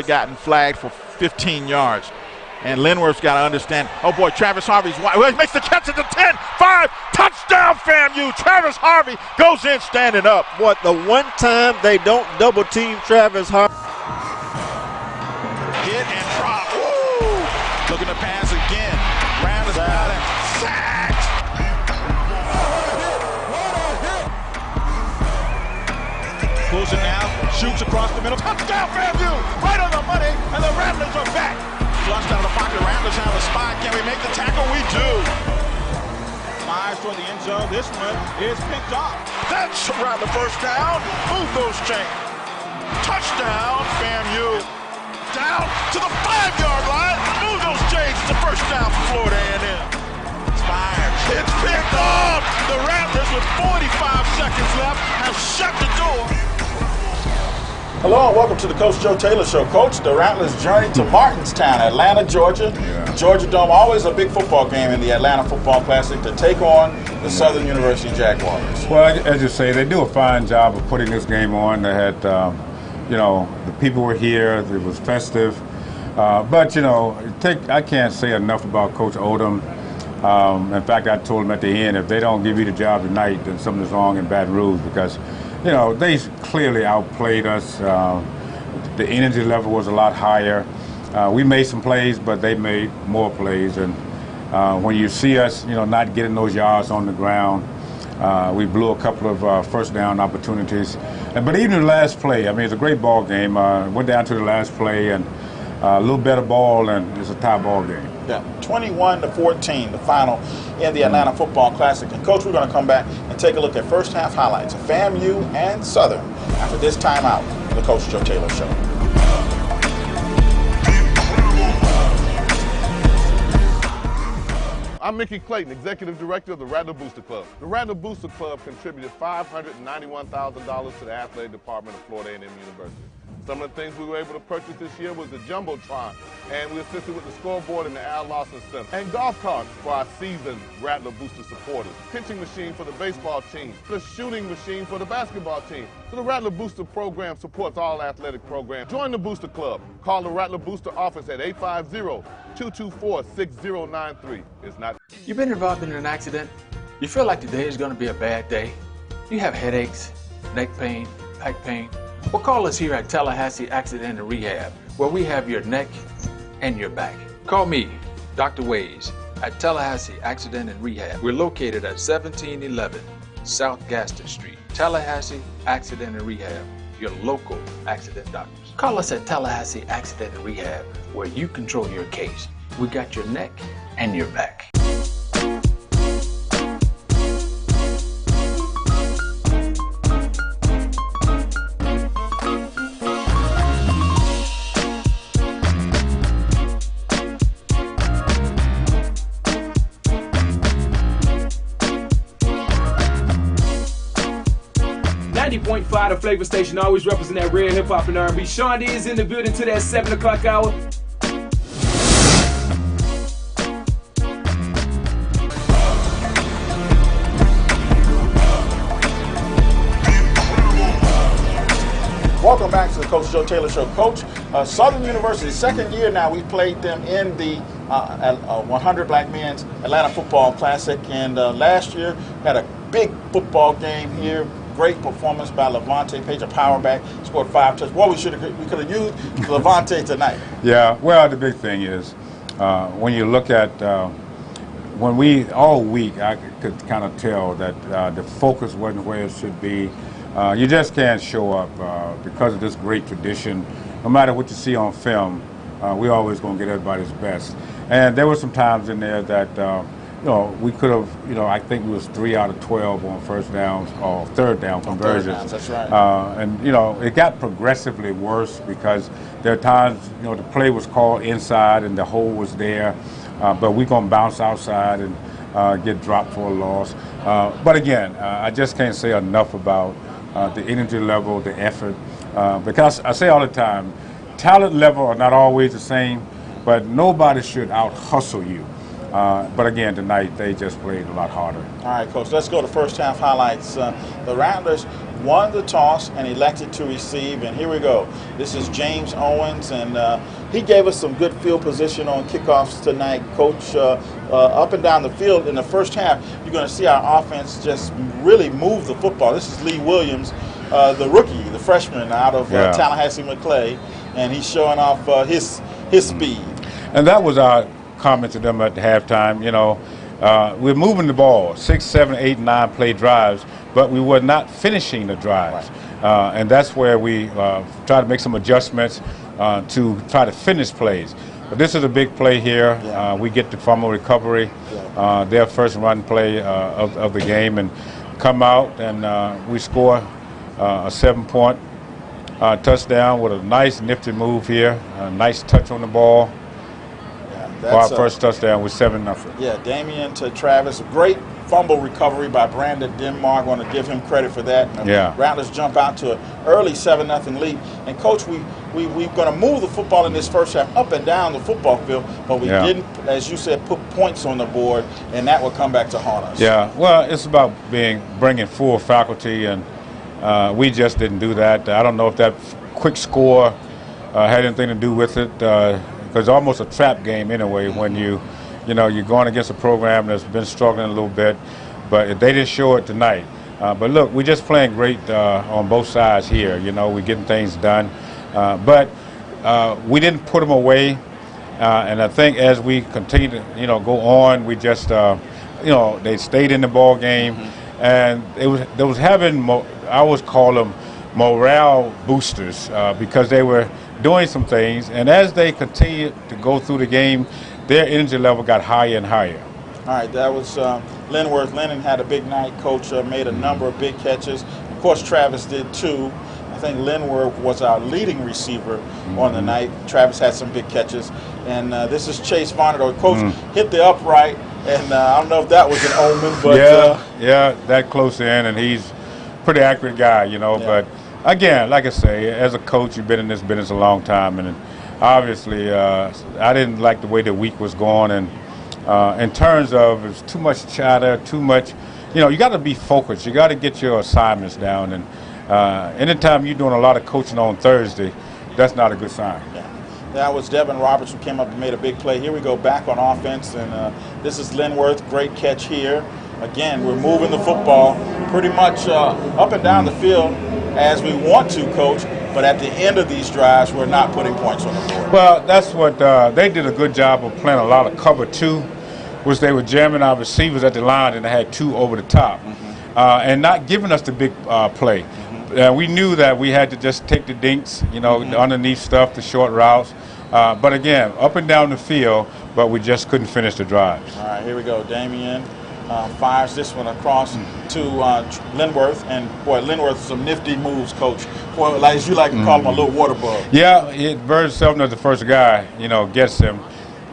have gotten flagged for 15 yards. And Linworth's got to understand, oh boy, Travis Harvey's wide. Well, he makes the catch at the 10, 5, touchdown FAMU. Travis Harvey goes in standing up. What, the one time they don't double team Travis Harvey? Hit and drop. Woo! Looking to pass again. Rounders got it. Sacked. Pulls it now, shoots across the middle. Touchdown FAMU! Right on the money, and the Rattlers are back. Flushed out of the pocket. Rattlers have a spot. Can we make the tackle? We do. Flies toward the end zone. This one is picked off. That's around the first down. Move those chains. Touchdown, FAMU. Down to the 5-yard line. Move those chains. It's the first down for Florida A&M. It's fired. It's picked off. The Rattlers, with 45 seconds left, have shut the door. Hello and welcome to the Coach Joe Taylor Show. Coach, the Rattlers journey to Martinstown, Atlanta, Georgia. Yeah. Georgia Dome, always a big football game in the Atlanta Football Classic to take on the Southern University Jaguars. Well, as you say, they do a fine job of putting this game on. They had, the people were here. It was festive. But, I can't say enough about Coach Odom. In fact, I told him at the end, if they don't give you the job tonight, then something's wrong in Baton Rouge because they clearly outplayed us. The energy level was a lot higher. We made some plays, but they made more plays. And when you see us, not getting those yards on the ground, we blew a couple of first down opportunities. But even the last play, it's a great ball game. Went down to the last play and a little better ball, and it's a tie ball game. Yeah, 21-14, the final in the Atlanta Football Classic. And Coach, we're going to come back and take a look at first half highlights of FAMU and Southern after this timeout on the Coach Joe Taylor Show. I'm Mickey Clayton, Executive Director of the Rattler Booster Club. The Rattler Booster Club contributed $591,000 to the athletic department of Florida A&M University. Some of the things we were able to purchase this year was the Jumbotron, and we assisted with the scoreboard and the Al Lawson Center, and golf carts for our seasoned Rattler Booster supporters, pitching machine for the baseball team, the shooting machine for the basketball team. So the Rattler Booster program supports all athletic programs. Join the Booster Club. Call the Rattler Booster office at 850-224-6093. It's not. You've been involved in an accident? You feel like today is going to be a bad day? You have headaches, neck pain, back pain? Well, call us here at Tallahassee Accident and Rehab, where we have your neck and your back. Call me, Dr. Ways, at Tallahassee Accident and Rehab. We're located at 1711 South Gaston Street. Tallahassee Accident and Rehab, your local accident doctors. Call us at Tallahassee Accident and Rehab, where you control your case. We got your neck and your back. 90.5, the Flavor Station, always represent that real hip hop and R&B. Sean D is in the building to that 7 o'clock hour. Welcome back to the Coach Joe Taylor Show. Coach, Southern University, second year now, we played them in the 100 Black Men's Atlanta Football Classic, and last year had a big football game here. Great performance by Levante Page, a power back, scored 5 touchdowns. Well, we could have used Levante tonight. Yeah, well, the big thing is when you look at when we all week, I could kind of tell that the focus wasn't where it should be. You just can't show up because of this great tradition. No matter what you see on film, we're always going to get everybody's best. And there were some times in there that we could have, I think it was 3 out of 12 on first downs or third down conversions. That's right. And it got progressively worse because there are times, the play was called inside and the hole was there, but we're going to bounce outside and get dropped for a loss. But again, I just can't say enough about the energy level, the effort, because I say all the time, talent level are not always the same, but nobody should out-hustle you. But again, tonight they just played a lot harder. All right, Coach, let's go to first half highlights. The Rattlers won the toss and elected to receive. And here we go. This is James Owens, and he gave us some good field position on kickoffs tonight. Coach, up and down the field in the first half, you're going to see our offense just really move the football. This is Lee Williams, the rookie, the freshman out of Tallahassee McClay, and he's showing off his speed. And that was our comment to them at the halftime. You know, we're moving the ball 6, 7, 8, 9 play drives, but we were not finishing the drives. Right. And that's where we try to make some adjustments to try to finish plays. But this is a big play here. We get the fumble recovery, their first run play of the game, and come out and we score a 7-point touchdown with a nice nifty move here, a nice touch on the ball. Our first touchdown was 7-0. Yeah, Damian to Travis. Great fumble recovery by Brandon Denmark. Want to give him credit for that. Rattlers jump out to an early 7-0 lead. And Coach, we're going to move the football in this first half up and down the football field, but we didn't, as you said, put points on the board, and that will come back to haunt us. Yeah, well, it's about bringing full faculty, and we just didn't do that. I don't know if that quick score had anything to do with it. It's almost a trap game anyway when you're going against a program that's been struggling a little bit, but they didn't show it tonight. But look, we're just playing great on both sides here. You know, we're getting things done, but we didn't put them away. And I think as we continue to go on, we just they stayed in the ball game, and they was having I always call them morale boosters because they were doing some things, and as they continued to go through the game, their energy level got higher and higher. All right, that was Linworth. Lennon had a big night. Coach made a number of big catches. Of course, Travis did too. I think Linworth was our leading receiver on the night. Travis had some big catches. And this is Chase Varner. Coach hit the upright, and I don't know if that was an omen, but that close in, and he's a pretty accurate guy, but again, like I say, as a coach, you've been in this business a long time, and obviously I didn't like the way the week was going, and in terms of it's too much chatter, too much, you got to be focused. You got to get your assignments down, and anytime you're doing a lot of coaching on Thursday, that's not a good sign. That was Devin Roberts who came up and made a big play. Here we go back on offense, and this is Linworth. Great catch here. Again, we're moving the football pretty much up and down the field as we want to, Coach, but at the end of these drives, we're not putting points on the board. Well, that's what they did a good job of playing a lot of cover 2, which they were jamming our receivers at the line, and they had 2 over the top, and not giving us the big play. We knew that we had to just take the dinks, the underneath stuff, the short routes, but again, up and down the field, but we just couldn't finish the drives. All right, here we go. Damian fires this one across to Linworth, and boy, Linworth some nifty moves, Coach. Boy, like as you like to call him, a little water bug. Yeah, Bird Selden is the first guy, gets him,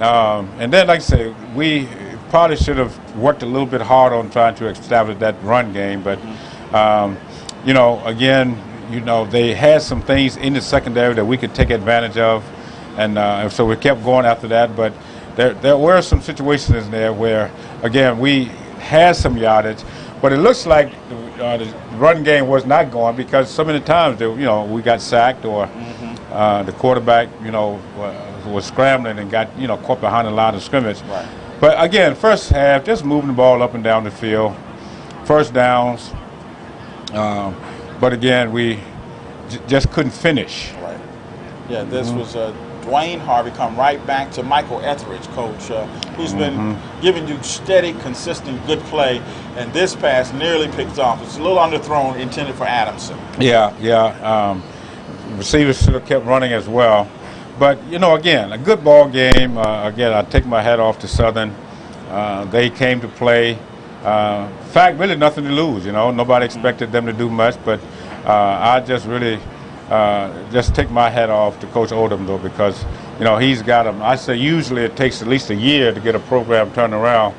and then like I say, we probably should have worked a little bit hard on trying to establish that run game, but again, they had some things in the secondary that we could take advantage of, and so we kept going after that, but there were some situations in there where, again, we had some yardage, but it looks like the run game was not going because so many times, we got sacked or the quarterback, was scrambling and got, caught behind the line of scrimmage. Right. But again, first half, just moving the ball up and down the field, first downs, but again, we just couldn't finish. Right. Yeah, this was Dwayne Harvey come right back to Michael Etheridge, Coach, who's been giving you steady, consistent, good play, and this pass nearly picked off. It's a little underthrown, intended for Adamson. Yeah. Receivers should have kept running as well. But, again, a good ball game. Again, I take my hat off to Southern. They came to play. In fact, really nothing to lose, Nobody expected them to do much, but I just really just take my hat off to Coach Odom, though, because, he's got them. I say usually it takes at least a year to get a program turned around.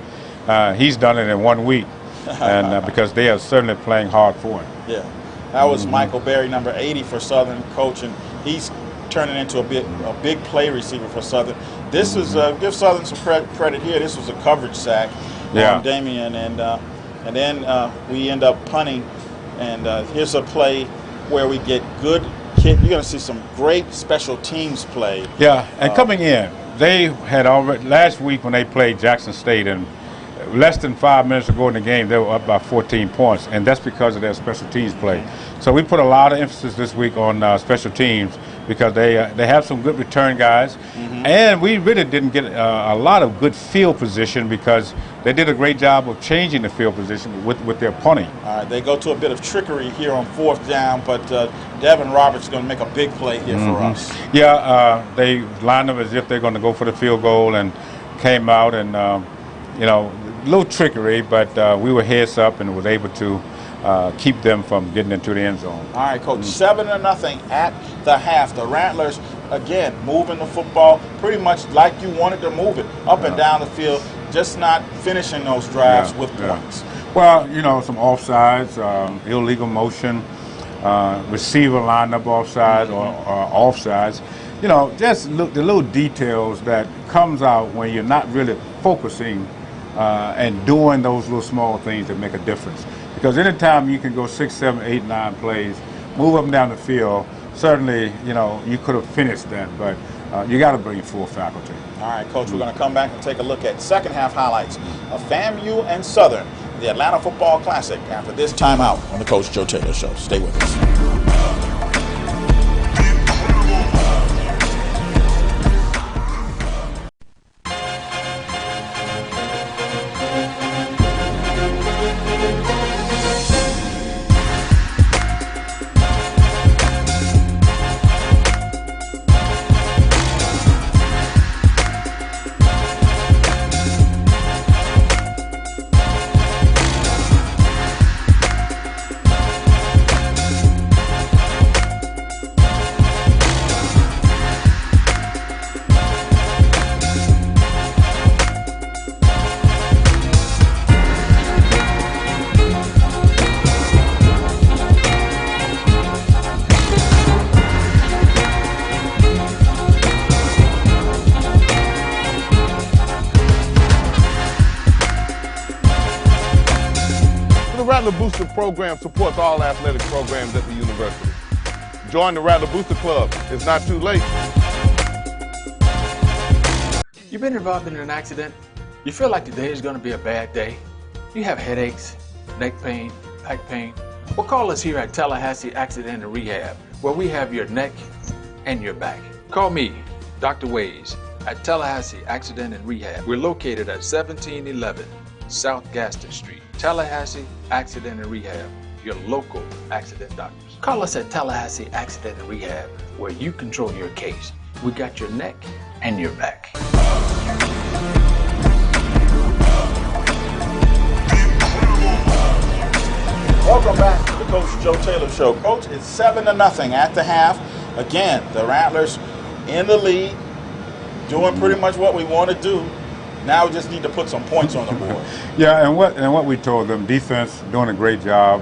He's done it in 1 week, and because they are certainly playing hard for it. Yeah. That was Michael Berry, number 80 for Southern, Coach, and he's turning into a big play receiver for Southern. This is give Southern some credit here. This was a coverage sack on Damian, and then we end up punting And here's a play where we get good kick. You're going to see some great special teams play. Yeah, and coming in, they had already, last week when they played Jackson State, and less than 5 minutes ago in the game, they were up by 14 points, and that's because of their special teams play. So we put a lot of emphasis this week on special teams because they have some good return guys, and we really didn't get a lot of good field position because they did a great job of changing the field position with their punting. All right, they go to a bit of trickery here on 4th down, but Devin Roberts is going to make a big play here for us. Yeah, they lined up as if they're going to go for the field goal and came out and, you know, a little trickery, but we were heads up and was able to keep them from getting into the end zone. All right, Coach, 7-0 at the half. The Rattlers, again, moving the football pretty much like you wanted to move it, up and down the field, just not finishing those drives with points. Well, you know, some offsides, illegal motion, receiver lined up offsides or offsides. You know, just look the little details that comes out when you're not really focusing and doing those little small things that make a difference. Because anytime you can go 6, 7, 8, 9 plays, move up and down the field, certainly, you know, you could have finished that, but you got to bring full faculty. All right, Coach, we're going to come back and take a look at second half highlights of FAMU and Southern, the Atlanta Football Classic, after this timeout on the Coach Joe Taylor Show. Stay with us. The Rattler Booster program supports all athletic programs at the university. Join the Rattler Booster Club. It's not too late. You've been involved in an accident? You feel like today is going to be a bad day? You have headaches, neck pain, back pain? Well, call us here at Tallahassee Accident and Rehab, where we have your neck and your back. Call me, Dr. Ways, at Tallahassee Accident and Rehab. We're located at 1711 South Gaston Street. Tallahassee Accident and Rehab, your local accident doctors. Call us at Tallahassee Accident and Rehab, where you control your case. We got your neck and your back. Welcome back to the Coach Joe Taylor Show. Coach, it's 7-0 at the half. Again, the Rattlers in the lead, doing pretty much what we want to do. Now we just need to put some points on the board. Yeah, and what we told them, defense doing a great job.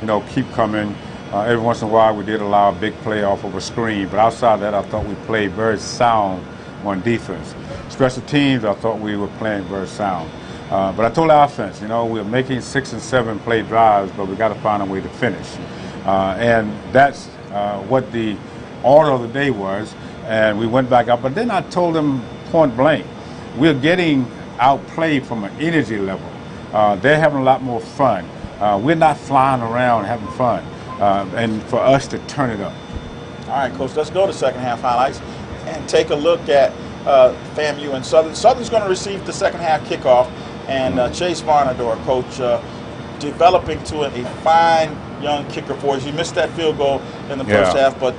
You know, keep coming. Every once in a while, we did allow a big play off of a screen, but outside of that, I thought we played very sound on defense. Special teams, I thought we were playing very sound. But I told our offense, you know, we're making 6 and 7 play drives, but we got to find a way to finish. And that's what the order of the day was. And we went back up. But then I told them point blank, we're getting outplayed from an energy level. They're having a lot more fun. We're not flying around having fun. And for us to turn it up. All right, Coach, let's go to second half highlights and take a look at FAMU and Southern. Southern's going to receive the second half kickoff, and Chase Varnador, Coach, developing to a fine young kicker for us. He missed that field goal in the first half, but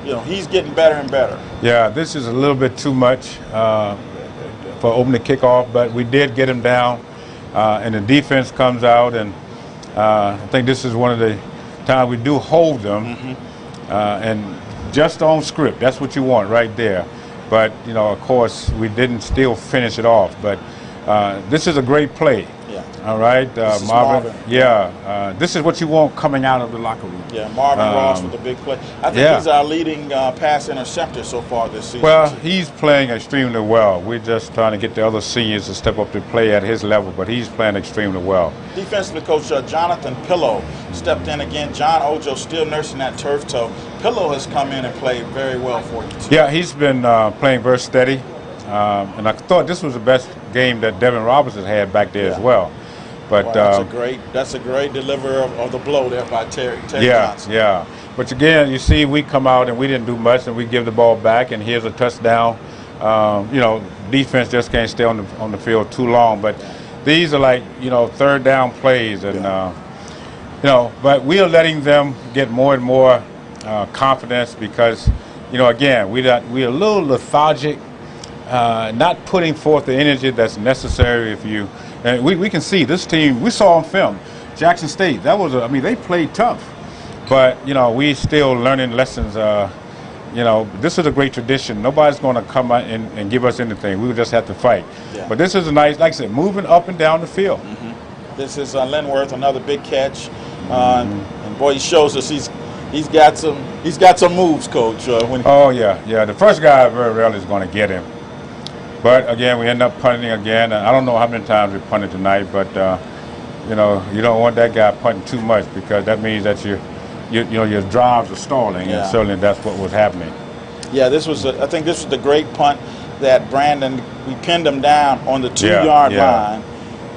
you know, he's getting better and better. Yeah, this is a little bit too much for opening kickoff, but we did get him down, and the defense comes out, and I think this is one of the times we do hold them, and just on script. That's what you want right there. But, you know, of course, we didn't still finish it off. But this is a great play. Yeah. All right, This is Marvin. Marvin. Yeah, this is what you want coming out of the locker room. Yeah, Marvin Ross with the big play. I think yeah. he's our leading pass interceptor so far this season. Well, he's playing extremely well. We're just trying to get the other seniors to step up to play at his level, but he's playing extremely well. Defensively, Coach Jonathan Pillow stepped in again. John Ojo still nursing that turf toe. Pillow has come in and played very well for you, too. Yeah, he's been playing very steady, and I thought this was the best game that Devin Robertson had back there as well. But Well, that's a great deliverer of the blow there by Terry Johnson. Yeah. But again, you see, we come out and we didn't do much, and we give the ball back, and here's a touchdown. Defense just can't stay on the field too long. But these are like third down plays, and but we are letting them get more and more confidence because again we're a little lethargic, not putting forth the energy that's necessary. And we can see this team. We saw on film, Jackson State. They played tough, but we still learning lessons. This is a great tradition. Nobody's going to come out and give us anything. We would just have to fight. Yeah. But this is a nice, like I said, moving up and down the field. Mm-hmm. This is Linworth, another big catch, and boy, he shows us he's got some moves, Coach. The first guy very rarely is going to get him. But again, we end up punting again. I don't know how many times we punted tonight, but you don't want that guy punting too much because that means that your drives are stalling, and certainly that's what was happening. Yeah, I think this was the great punt that Brandon. We pinned him down on the 2-yard line,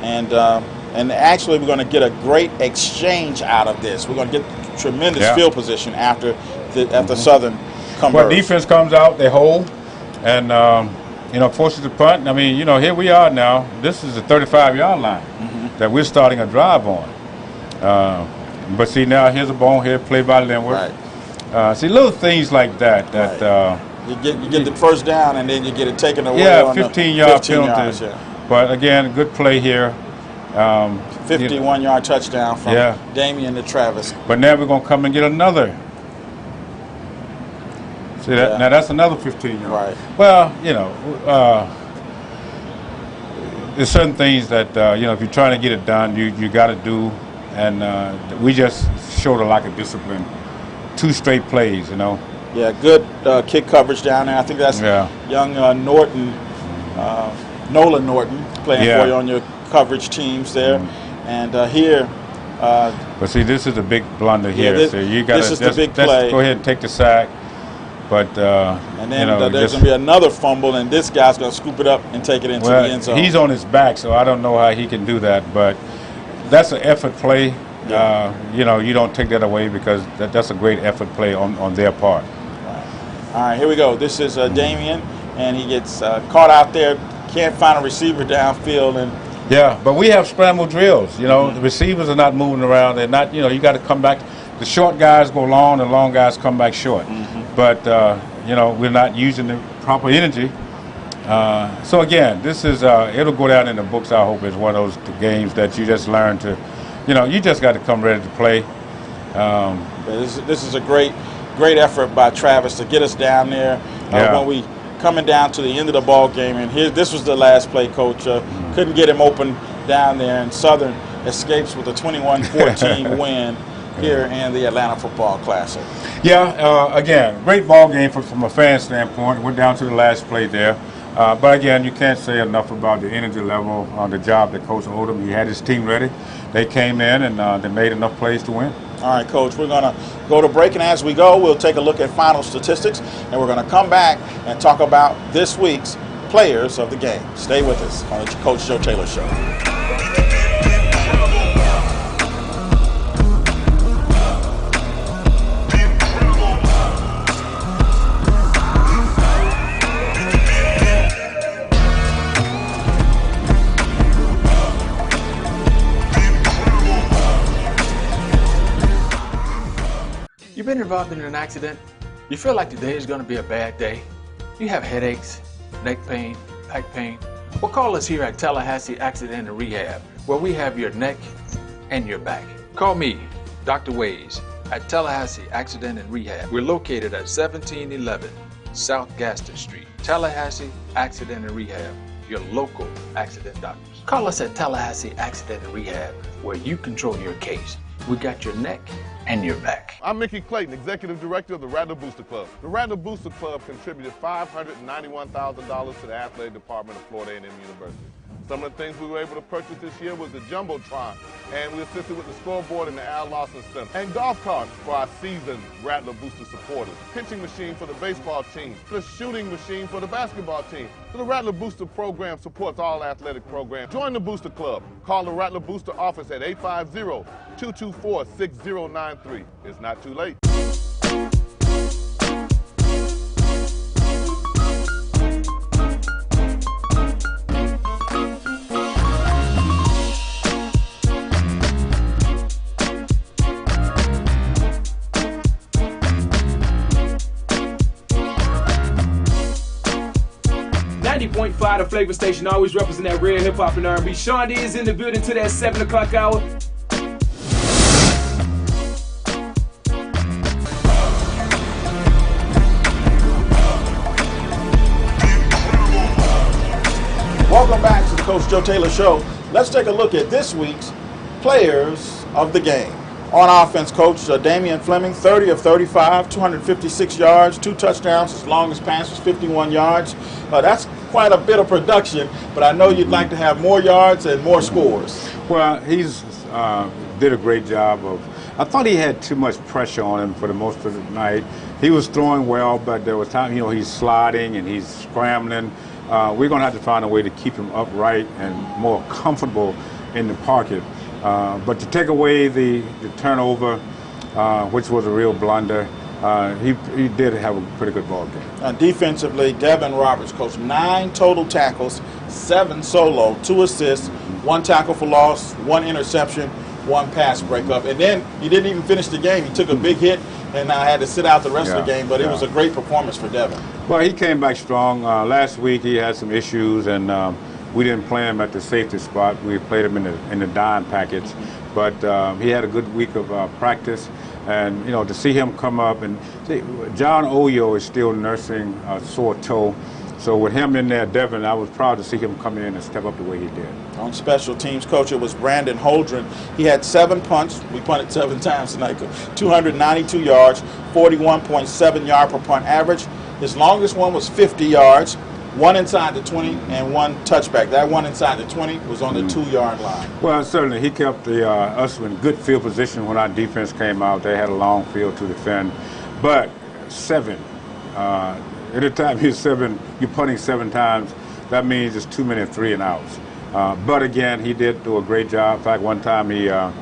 and actually we're going to get a great exchange out of this. We're going to get tremendous field position after Southern converts. Well, defense comes out, they hold, and forces the punt. I mean, here we are now. This is the 35-yard line that we're starting a drive on. But see, now here's a bonehead play by Linworth. Right. See, little things like that. You get the first down, and then you get it taken away. Yeah, on 15-yard 15 penalty. yards, But again, good play here. 51-yard touchdown from Damian to Travis. But now we're going to come and get another. See that? Now that's another 15-yard. Right. Well, there's certain things that if you're trying to get it done, you got to do, and we just showed a lack of discipline. 2 straight plays, Yeah, good kick coverage down there. I think that's young Norton, Nolan Norton, playing for you on your coverage teams there, and here. But see, this is a big blunder here. So you got to just go ahead and take the sack. But and then there's going to be another fumble, and this guy's going to scoop it up and take it into the end zone. He's on his back, so I don't know how he can do that. But that's an effort play. You don't take that away because that's a great effort play on their part. All right, here we go. This is Damian, and he gets caught out there. Can't find a receiver downfield, and but we have scramble drills. The receivers are not moving around. They're not. You got to come back. The short guys go long, the long guys come back short. But we're not using the proper energy. So again, this is it'll go down in the books. I hope it's one of those games that you just learn to, you just got to come ready to play. This is a great effort by Travis to get us down there when we coming down to the end of the ball game. And this was the last play, Coach. Couldn't get him open down there, and Southern escapes with a 21-14 win here in the Atlanta Football Classic. Again, great ball game from a fan standpoint. Went down to the last play there. But again, you can't say enough about the energy level on the job that Coach Odom. He had his team ready. They came in and they made enough plays to win. All right, Coach, we're going to go to break, and as we go, we'll take a look at final statistics, and we're going to come back and talk about this week's players of the game. Stay with us on the Coach Joe Taylor Show. You've been involved in an accident? You feel like today is going to be a bad day? You have headaches, neck pain, back pain? Well, call us here at Tallahassee Accident and Rehab, where we have your neck and your back. Call me, Dr. Ways, at Tallahassee Accident and Rehab. We're located at 1711 South Gaston Street, Tallahassee Accident and Rehab. your local accident doctors. Call us at Tallahassee Accident and Rehab, where you control your case. We got your neck and your back. I'm Mickey Clayton, Executive Director of the Rattler Booster Club. The Rattler Booster Club contributed $591,000 to the athletic department of Florida A&M University. Some of the things we were able to purchase this year was the Jumbotron, and we assisted with the scoreboard and the Al Lawson Center, and golf carts for our seasoned Rattler Booster supporters, pitching machine for the baseball team, the shooting machine for the basketball team. So the Rattler Booster program supports all athletic programs. Join the Booster Club. Call the Rattler Booster office at 850-224-6093. It's not too late. .5, the Flavor Station, always represent that real hip hop and R&B. Sean D is in the building to that 7 o'clock hour. Welcome back to the Coach Joe Taylor Show. Let's take a look at this week's players of the game. On offense, Coach Damian Fleming, 30 of 35, 256 yards, 2 touchdowns. His longest pass was 51 yards. That's quite a bit of production, but I know you'd like to have more yards and more scores. Well, he's did a great job of. I thought he had too much pressure on him for the most of the night. He was throwing well, but there was time, he's sliding and he's scrambling. We're going to have to find a way to keep him upright and more comfortable in the pocket. But to take away the turnover, which was a real blunder, he did have a pretty good ball game. Defensively, Devin Roberts, Coach, 9 total tackles, 7 solo, 2 assists, 1 tackle for loss, 1 interception, 1 pass breakup. And then he didn't even finish the game. He took a big hit and had to sit out the rest of the game, but it was a great performance for Devin. Well, he came back strong. Last week he had some issues, and we didn't play him at the safety spot. We played him in the dime package, but he had a good week of practice, and to see him come up and see, John Oyo is still nursing a sore toe, so with him in there, Devin, I was proud to see him come in and step up the way he did. On special teams, Coach, it was Brandon Holdren. He had 7 punts. We punted 7 times tonight. 292 yards, 41.7 yard per punt average. His longest one was 50 yards. 1 inside the 20 and 1 touchback. That one inside the 20 was on the 2-yard line. Well, certainly he kept us in good field position when our defense came out. They had a long field to defend. But 7, anytime you're punting 7 times, that means it's too many 3 and outs. But again, he did do a great job. In fact, one time he got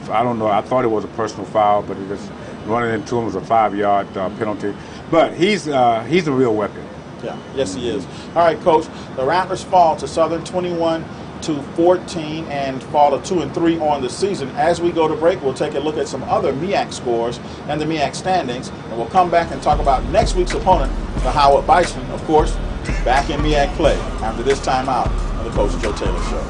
I don't know, I thought it was a personal foul, but it just running into him was a 5-yard penalty. But he's a real weapon. Yeah, yes he is. All right, Coach, the Rattlers fall to Southern 21-14 and fall to 2-3 on the season. As we go to break, we'll take a look at some other MEAC scores and the MEAC standings, and we'll come back and talk about next week's opponent, the Howard Bison, of course, back in MEAC play after this time out on the Coach Joe Taylor Show.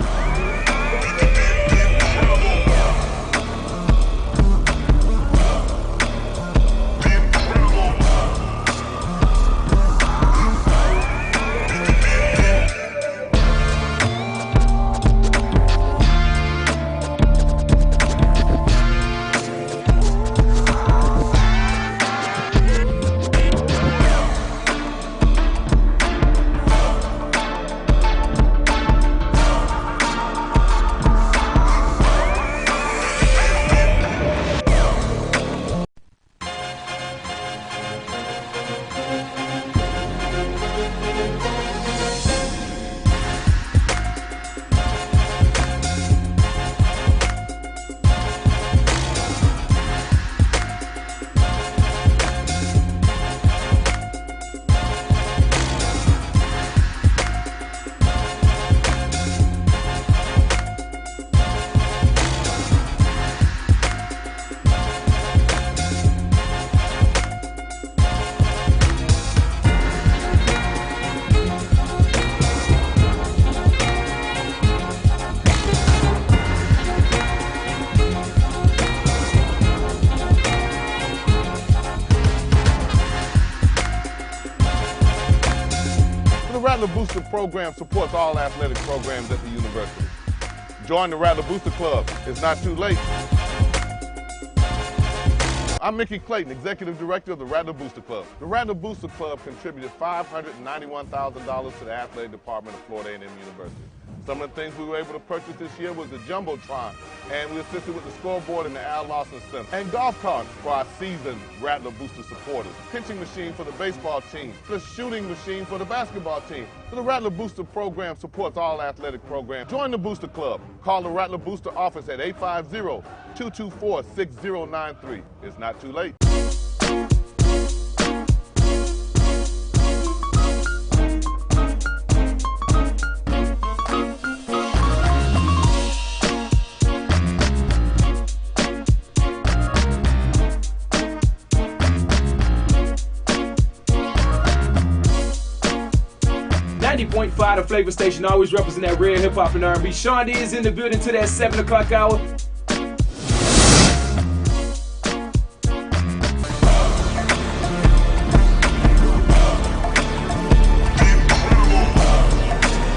The Rattler Booster program supports all athletic programs at the university. Join the Rattler Booster Club. It's not too late. I'm Mickey Clayton, Executive Director of the Rattler Booster Club. The Rattler Booster Club contributed $591,000 to the athletic department of Florida A&M University. Some of the things we were able to purchase this year was the Jumbotron, and we assisted with the scoreboard and the Al Lawson Center, and golf carts for our seasoned Rattler Booster supporters, pitching machine for the baseball team, the shooting machine for the basketball team. So the Rattler Booster program supports all athletic programs. Join the Booster Club. Call the Rattler Booster office at 850-224-6093. It's not too late. 90.5, the Flavor Station, always represent that real hip hop and R&B. Sean D is in the building to that 7 o'clock hour.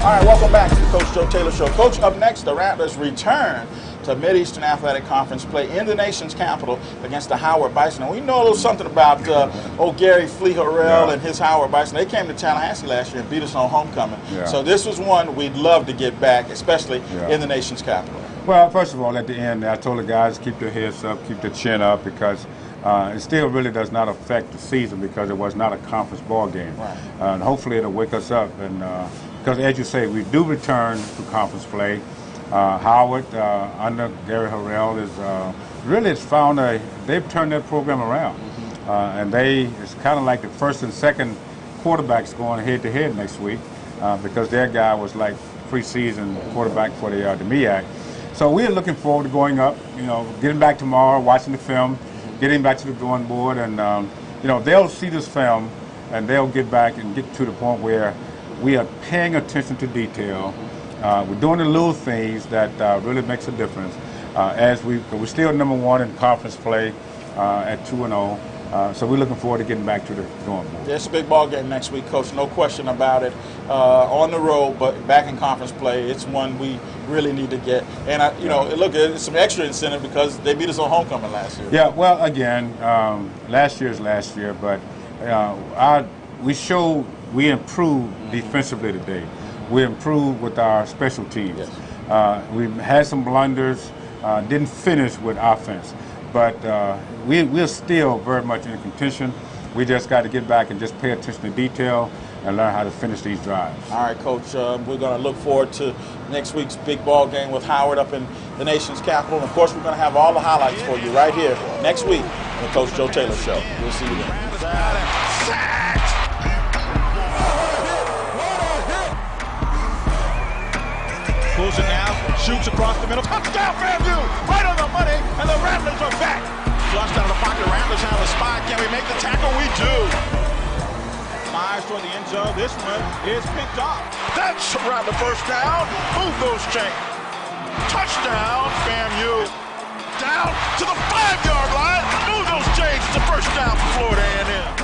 All right, welcome back to the Coach Joe Taylor Show. Coach, up next, the Rattlers return to Mid-Eastern Athletic Conference play in the nation's capital against the Howard Bison. And we know a little something about Gary Flea-Harrell and his Howard Bison. They came to Tallahassee last year and beat us on homecoming. Yeah. So this was one we'd love to get back, especially in the nation's capital. Well, first of all, at the end, I told the guys keep their heads up, keep their chin up, because it still really does not affect the season because it was not a conference ball game. Right. And hopefully it'll wake us up. And because, as you say, we do return to conference play. Howard, under Gary Harrell, they've turned their program around. And it's kind of like the first and second quarterbacks going head-to-head next week because their guy was like preseason quarterback for the MEAC. So we're looking forward to going up, getting back tomorrow, watching the film, getting back to the drawing board, and they'll see this film and they'll get back and get to the point where we are paying attention to detail. We're doing the little things that really makes a difference. We're still number one in conference play at 2-0. So we're looking forward to getting back to the drawing board. It's a big ball game next week, Coach. No question about it. On the road, but back in conference play, it's one we really need to get. And look, it's some extra incentive because they beat us on homecoming last year. Yeah. Well, again, last year is last year, but we improved defensively today. We improved with our special teams. Yes. We had some blunders, didn't finish with offense, but we're still very much in contention. We just got to get back and just pay attention to detail and learn how to finish these drives. All right, Coach, we're going to look forward to next week's big ball game with Howard up in the nation's capital. And of course, we're going to have all the highlights for you right here next week on the Coach Joe Taylor Show. We'll see you then. Pulls it now, shoots across the middle, touchdown Fairview, right on the money, and the Rattlers are back. Flushed out of the pocket, Rattlers have a spot. Can we make the tackle? We do. Fires toward the end zone. This one is picked off. That's around the first down. Move those chains. Touchdown, FAMU. Down to the 5-yard line. Move those chains. It's a first down for Florida A&M.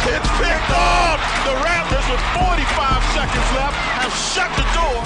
It's picked off. The Rattlers with 45 seconds left have shut the door.